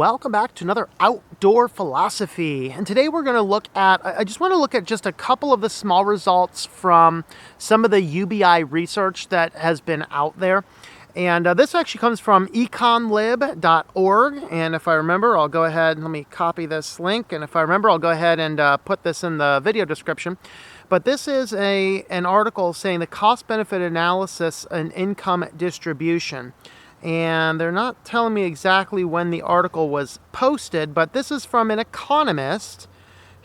welcome back to another Outdoor Philosophy. And today we're going to look at, I just want to look at just a couple of the small results from some of the UBI research that has been out there. And this actually comes from econlib.org. And if I remember, I'll go ahead and let me copy this link. And if I remember, I'll go ahead and put this in the video description. But this is an article saying the cost-benefit analysis and income distribution. And they're not telling me exactly when the article was posted, but this is from an economist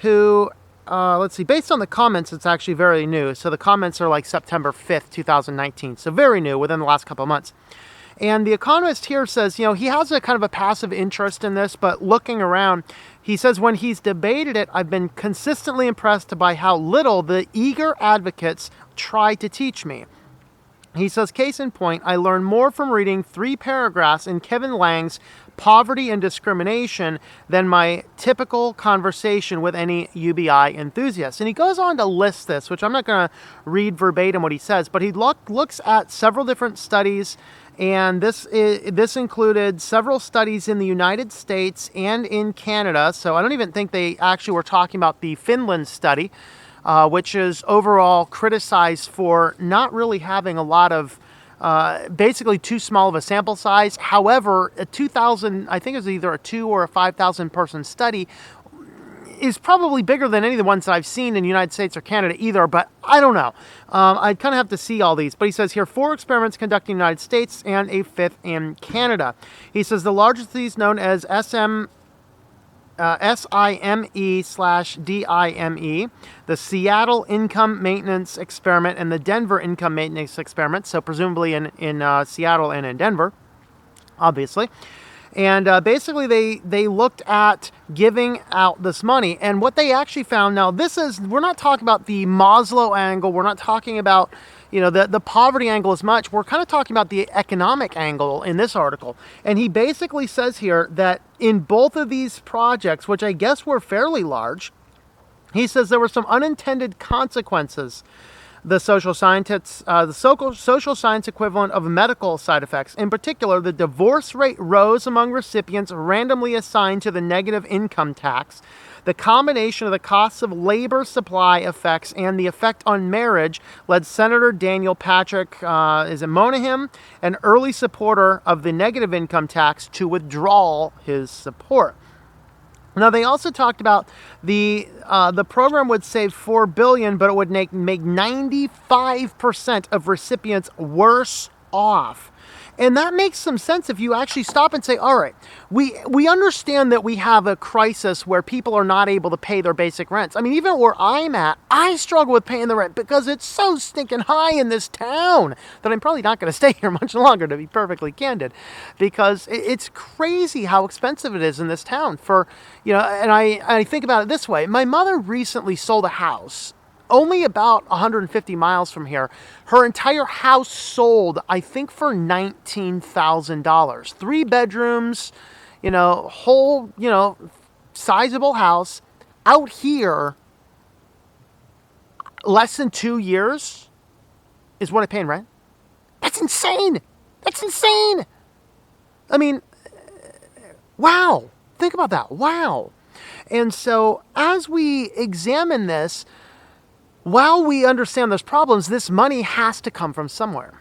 who, let's see, based on the comments, it's actually very new. So the comments are like September 5th, 2019. So very new, within the last couple of months. And the economist here says, he has a kind of a passive interest in this, but looking around, he says, when he's debated it, I've been consistently impressed by how little the eager advocates try to teach me. He says, case in point, I learned more from reading 3 paragraphs in Kevin Lange's Poverty and Discrimination than my typical conversation with any UBI enthusiast. And he goes on to list this, which I'm not going to read verbatim what he says, but he looks at several different studies, and this included several studies in the United States and in Canada. So I don't even think they actually were talking about the Finland study, which is overall criticized for not really having a lot of, basically too small of a sample size. However, a 2,000, I think it was either a 2 or a 5,000 person study, is probably bigger than any of the ones that I've seen in the United States or Canada either, but I don't know. I'd kind of have to see all these. But he says here, 4 experiments conducted in the United States and a 5th in Canada. He says the largest of these, known as SIME/DIME, the Seattle Income Maintenance Experiment and the Denver Income Maintenance Experiment, so presumably in Seattle and in Denver, obviously. And basically they looked at giving out this money. And what they actually found, now we're not talking about the Maslow angle, we're not talking about the poverty angle as much. We're kind of talking about the economic angle in this article. And he basically says here that in both of these projects, which I guess were fairly large, he says there were some unintended consequences. The social science equivalent of medical side effects. In particular, the divorce rate rose among recipients randomly assigned to the negative income tax. The combination of the costs of labor supply effects and the effect on marriage led Senator Daniel Patrick Moynihan, an early supporter of the negative income tax, to withdraw his support. Now, they also talked about the program would save $4 billion, but it would make 95% of recipients worse off. And that makes some sense if you actually stop and say, all right, we understand that we have a crisis where people are not able to pay their basic rents. I mean, even where I'm at, I struggle with paying the rent because it's so stinking high in this town that I'm probably not going to stay here much longer, to be perfectly candid, because it's crazy how expensive it is in this town and I think about it this way. My mother recently sold a house only about 150 miles from here. Her entire house sold, I think, for $19,000. 3 bedrooms, whole, sizable house. Out here, less than 2 years is what I pay in rent. That's insane. That's insane. I mean, wow. Think about that. Wow. And so as we examine this, while we understand those problems, this money has to come from somewhere.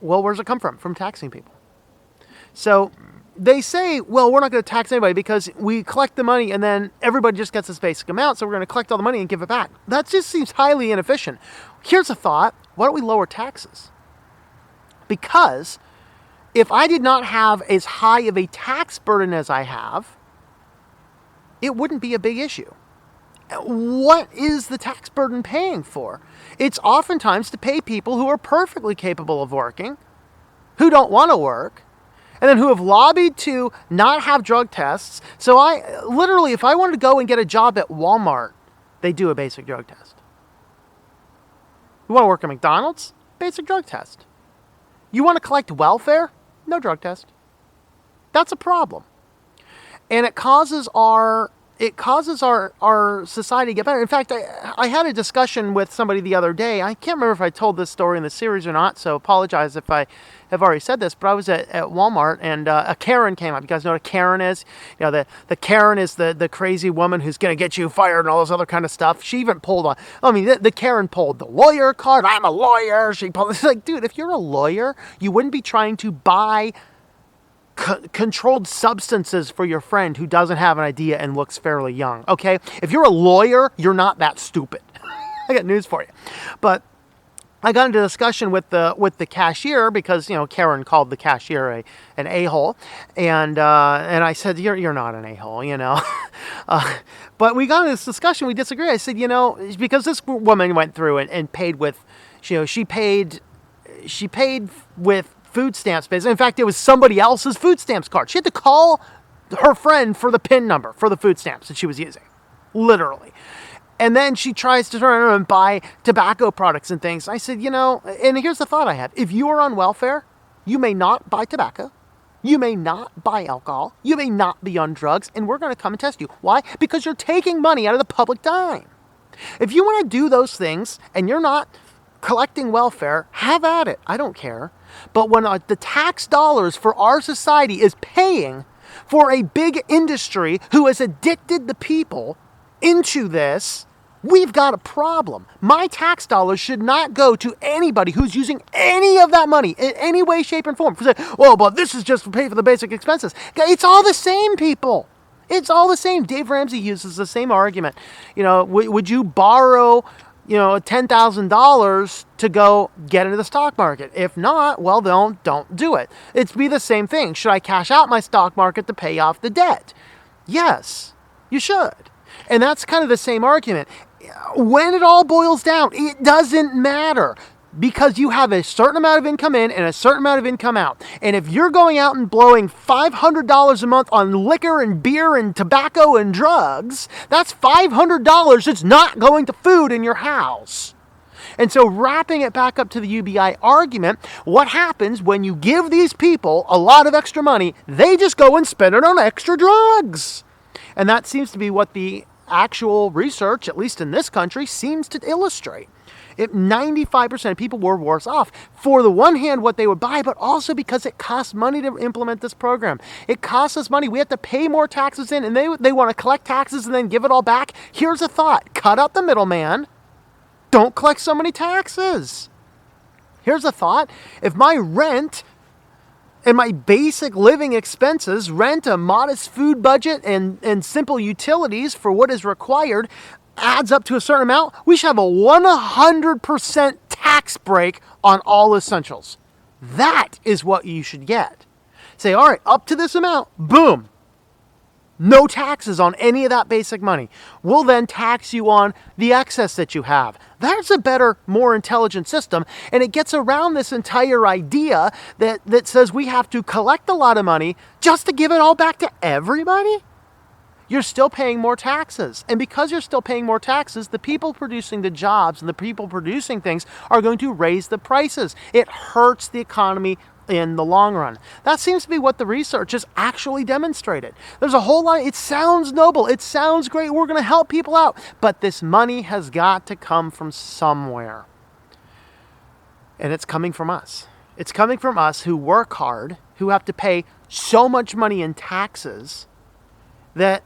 Well, where does it come from? From taxing people. So they say, well, we're not going to tax anybody because we collect the money and then everybody just gets this basic amount, so we're going to collect all the money and give it back. That just seems highly inefficient. Here's a thought. Why don't we lower taxes? Because if I did not have as high of a tax burden as I have, it wouldn't be a big issue. What is the tax burden paying for? It's oftentimes to pay people who are perfectly capable of working, who don't want to work, and then who have lobbied to not have drug tests. So if I wanted to go and get a job at Walmart, they do a basic drug test. You want to work at McDonald's? Basic drug test. You want to collect welfare? No drug test. That's a problem. And it causes it causes our society to get better. In fact, I had a discussion with somebody the other day. I can't remember if I told this story in the series or not, so apologize if I have already said this, but I was at Walmart, and a Karen came up. You guys know what a Karen is? You know, the Karen is the crazy woman who's going to get you fired and all this other kind of stuff. She even pulled on, I mean, the Karen pulled the lawyer card. I'm a lawyer. She pulled, it's like, dude, if you're a lawyer, you wouldn't be trying to buy controlled substances for your friend who doesn't have an idea and looks fairly young, okay? If you're a lawyer, you're not that stupid. I got news for you. But I got into a discussion with the cashier because, you know, Karen called the cashier an a-hole, and I said, you're not an a-hole, you know. But we got into this discussion. We disagreed. I said, you know, because this woman went through and paid with, you know, she paid with food stamps. In fact, it was somebody else's food stamps card. She had to call her friend for the PIN number for the food stamps that she was using, literally. And then she tries to turn around and buy tobacco products and things. I said, you know, and here's the thought I have. If you are on welfare, you may not buy tobacco. You may not buy alcohol. You may not be on drugs. And we're going to come and test you. Why? Because you're taking money out of the public dime. If you want to do those things and you're not collecting welfare, have at it. I don't care. But when the tax dollars for our society is paying for a big industry who has addicted the people into this, we've got a problem. My tax dollars should not go to anybody who's using any of that money in any way, shape, and form. Well, but this is just to pay for the basic expenses. It's all the same, people. It's all the same. Dave Ramsey uses the same argument. You know, would you borrow, you know, $10,000 to go get into the stock market? If not, well, don't do it. It's be the same thing. Should I cash out my stock market to pay off the debt? Yes, you should. And that's kind of the same argument. When it all boils down, it doesn't matter because you have a certain amount of income in and a certain amount of income out. And if you're going out and blowing $500 a month on liquor and beer and tobacco and drugs, that's $500 that's not going to food in your house. And so wrapping it back up to the UBI argument, what happens when you give these people a lot of extra money? They just go and spend it on extra drugs. And that seems to be what the actual research, at least in this country, seems to illustrate. 95% of people were worse off. For the one hand, what they would buy, but also because it costs money to implement this program. It costs us money. We have to pay more taxes in, and they want to collect taxes and then give it all back. Here's a thought. Cut out the middleman. Don't collect so many taxes. Here's a thought. If my rent and my basic living expenses, rent, a modest food budget, and simple utilities for what is required adds up to a certain amount, we should have a 100% tax break on all essentials. That is what you should get. Say, all right, up to this amount, boom. No taxes on any of that basic money. We'll then tax you on the excess that you have. That's a better, more intelligent system, and it gets around this entire idea that says we have to collect a lot of money just to give it all back to everybody. You're still paying more taxes. And because you're still paying more taxes, the people producing the jobs and the people producing things are going to raise the prices. It hurts the economy in the long run. That seems to be what the research has actually demonstrated. There's a whole lot. It sounds noble. It sounds great. We're going to help people out. But this money has got to come from somewhere. And it's coming from us. It's coming from us who work hard, who have to pay so much money in taxes that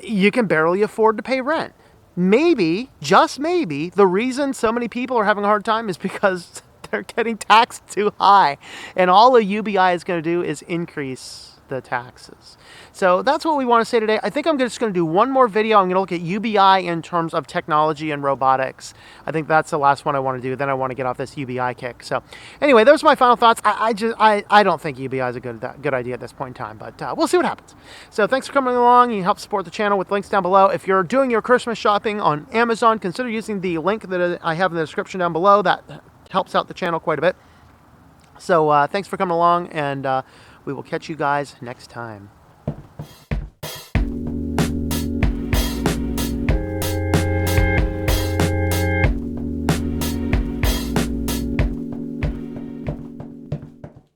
you can barely afford to pay rent. Maybe, just maybe, the reason so many people are having a hard time is because they're getting taxed too high. And all a UBI is going to do is increase the taxes. So that's what we want to say today. I think I'm just going to do one more video. I'm going to look at UBI in terms of technology and robotics. I think that's the last one I want to do. Then I want to get off this UBI kick. So anyway, those are my final thoughts. I don't think UBI is a good idea at this point in time, but we'll see what happens. So thanks for coming along. You can help support the channel with links down below. If you're doing your Christmas shopping on Amazon, consider using the link that I have in the description down below. That helps out the channel quite a bit. So thanks for coming along, and we will catch you guys next time.